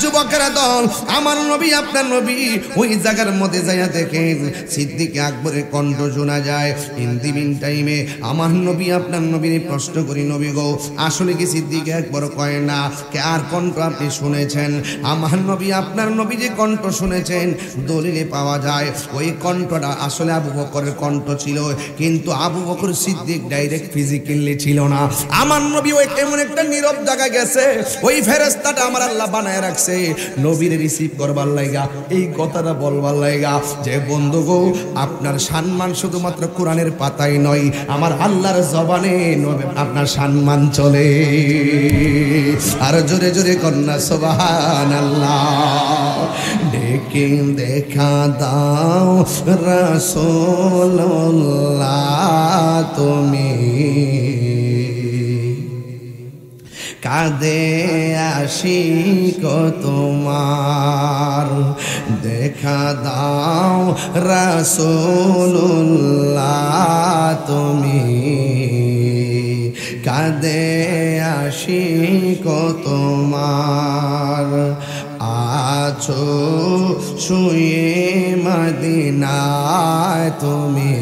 A: যুবকেরা দল, আমার নবী আপনার নবী ওই জায়গার মধ্যে যাইয়া দেখেন সিদ্দিক আকবরের কণ্ঠ শোনা যায়। ইন দি মিন টাইমে আমার নবী আপনার নবীর প্রশ্ন করি নবী গো আসলে কি সিদ্দিক আকবর কয় না কার কণ্ঠ আপনি শুনেছেন? আমার নবী আপনার নবী যে কণ্ঠ শুনেছেন দলিলে পাওয়া যায় ওই কণ্ঠটা আসলে আবু বকরের কণ্ঠ ছিল, কিন্তু আবু বকর সিদ্দিক ডাইরেক্ট ফিজিক্যালি ছিল না। আমার নবী ওই এমন একটা নীরব জায়গায় গেছে, ওই ফেরেশতাটা আমার আল্লাহ বানায় রাখছে নবীর রিসিভ করবার লাইগা, এই কথাটা বলবার লাইগা যে বন্ধু গো আপনার সম্মান শুধুমাত্র কোরআনের পাতায় নয়, আমার আল্লাহর জবানে আপনার সম্মান চলে। আর জোরে জোরে কন্যা সুবহানাল্লাহ। ডেকে দেখা দাও রাসূলুল্লাহ তুমি, কাঁদে আশিক তোমার, দেখা দাও রাসূলুল্লাহ তুমি, কাঁদে আশিক তোমার। আছো শুয়ে মদিনায় তুমি,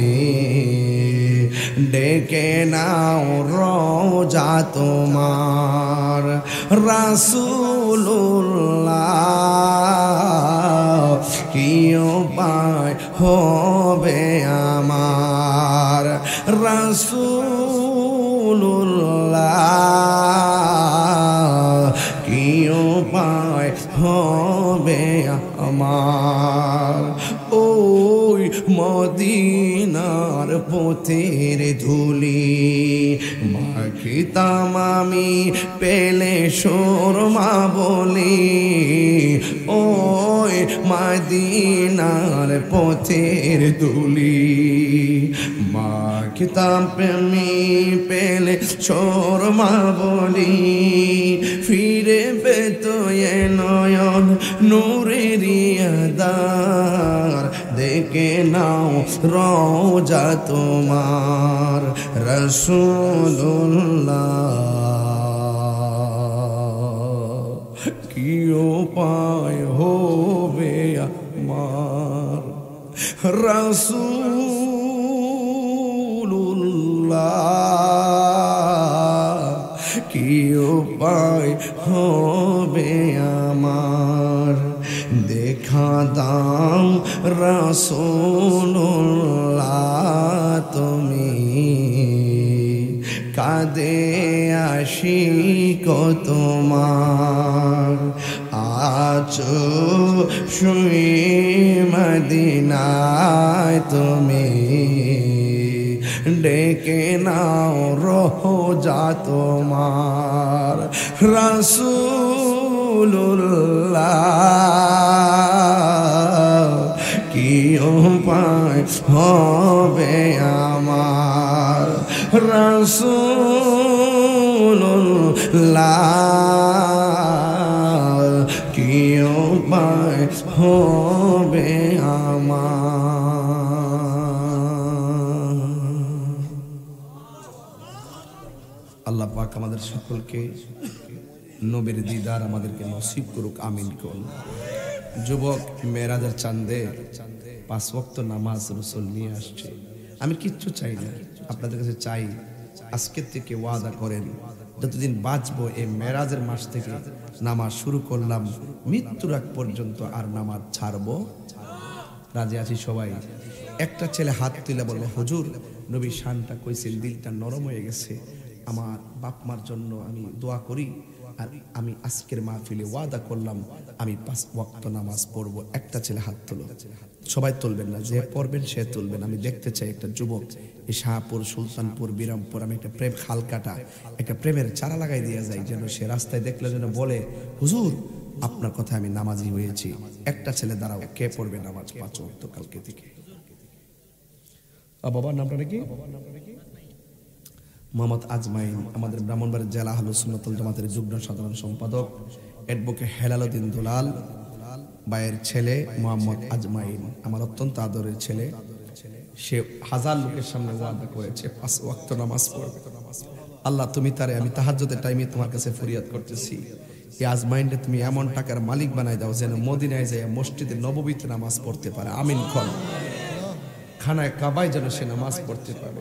A: ডেকে নাও রোজা তোমার। রাসূলুল্লাহ কি উপায় হবে আমার, রাসূলুল্লাহ কি উপায় হবে আমার। ওই মদিনার পথের ধুলি মাখিতাম আমি পেলে সুরমা বলি, ওই মদিনার পথের ধুলি মাখিতাম প্রেমী পেলে সুরমা বলি, ফিরে পেত এ নয়ন নূরের আধার, দেখে নাও রওজা তোমার রাসূলুল্লাহ কি উপায় হবে আমার, রাসূলুল্লাহ কি উপায় হবে আমার। দেখা দাও রাসূলুল্লাহ তুমি, কাঁদে আশিক তোমার। আছো শুয়ে মদিনায় তুমি, ডেকে নাও রোজা তোমার। রাসূলুল্লাহ কি উপায় হবে আমার, রাসূলুল্লাহ কি উপায় হবে আমার। আল্লাহ পাক আমাদের সকলকে নবীর দিদার আমাদেরকে নসিব করুক, আমিন করুন। যুবক মেরাজের চাঁদে 5 ওয়াক্ত নামাজ রাসূল নিয়ে আসছে। আমি কিচ্ছু চাই না, আপনাদের কাছে চাই আজকের থেকে ওয়াদা করেন যতদিন বাঁচবো এই মেরাজের মাস থেকে নামাজ শুরু করলাম, মৃত্যুর আগ পর্যন্ত আর নামাজ ছাড়বো। রাজি আছি সবাই? একটা ছেলে হাত তুলে বলল, হুজুর নবী শানটা কইছেন, দিলটা নরম হয়ে গেছে, আমার বাপ মার জন্য আমি দোয়া করি, আর আমি আজকের মাহফিলে ওয়াদা করলাম আমি 5 ওয়াক্ত নামাজ পড়বো। একটা ছেলে হাত তুলো। সবাই তুলবেন না, যে পড়বেন সে তুলবেন। আমি দেখতে চাই একটা যুবক এই শাহপুর, সুলতানপুর, বিরামপুর, আমি একটা প্রেম খালকাটা, একটা প্রেমের চারা লাগাই দিয়ে যাই, যেন সে রাস্তায় দেখলে যেন বলে, হুজুর আপনার কথা আমি নামাজি হয়েছি। একটা ছেলে দাঁড়াও, কে পড়বে নামাজ 5 ওয়াক্ত কালকে থেকে? বাবার নামটা নাকি? মোহাম্মদ আজমাইন, আমাদের ব্রাহ্মণবাড়িয়া জেলা আহলুস সুন্নাত ওয়াল জামাতের যুগ্ম সাধারণ সম্পাদক অ্যাডভোকেট হেলালউদ্দিন দুলাল ভাইয়ের ছেলে মোহাম্মদ আজমাইন, আমার অত্যন্ত আদরের ছেলে। সে 1000 লোকের সামনে ওয়াদা করেছে 5 ওয়াক্ত নামাজ পড়বে। আল্লাহ তুমি তারে, আমি তাহাজ্জুদের টাইমে তোমার কাছে ফরিয়াদ করতেছি, এই আজমাইনকে তুমি এমন টাকার মালিক বানাই দাও যেন মদিনায় যায় মসজিদে নববীতে নামাজ পড়তে পারে। আমিন। খানায় কাবায় যেন সে নামাজ পড়তে পারে।